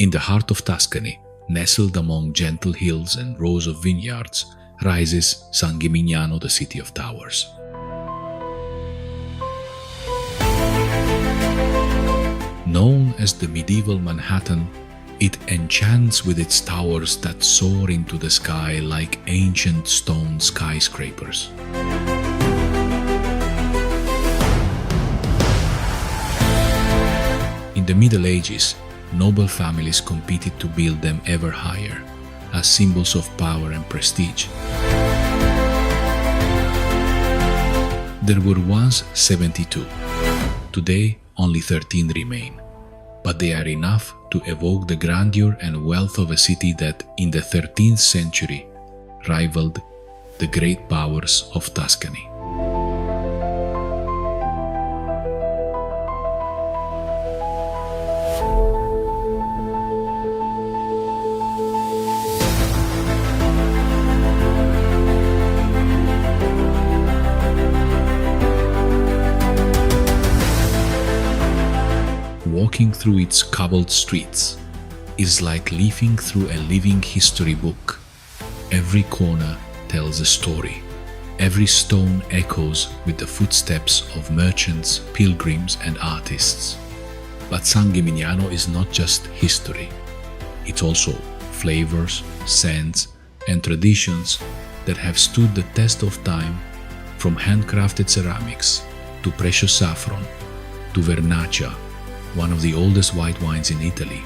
In the heart of Tuscany, nestled among gentle hills and rows of vineyards, rises San Gimignano, the city of towers. Known as the medieval Manhattan, it enchants with its towers that soar into the sky like ancient stone skyscrapers. In the Middle Ages, noble families competed to build them ever higher, as symbols of power and prestige. There were once 72. Today, only 13 remain, but they are enough to evoke the grandeur and wealth of a city that, in the 13th century, rivaled the great powers of Tuscany. Walking through its cobbled streets is like leafing through a living history book. Every corner tells a story. Every stone echoes with the footsteps of merchants, pilgrims, and artists. But San Gimignano is not just history. It's also flavors, scents, and traditions that have stood the test of time, from handcrafted ceramics to precious saffron to Vernaccia, one of the oldest white wines in Italy,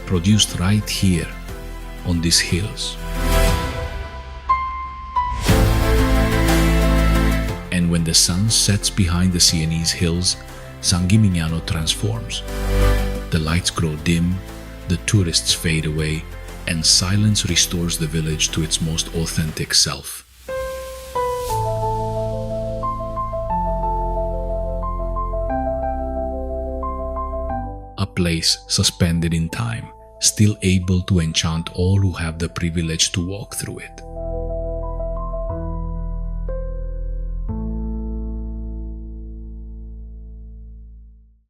produced right here on these hills. And when the sun sets behind the Sienese hills, San Gimignano transforms. The lights grow dim, the tourists fade away, and silence restores the village to its most authentic self. A place suspended in time, still able to enchant all who have the privilege to walk through it.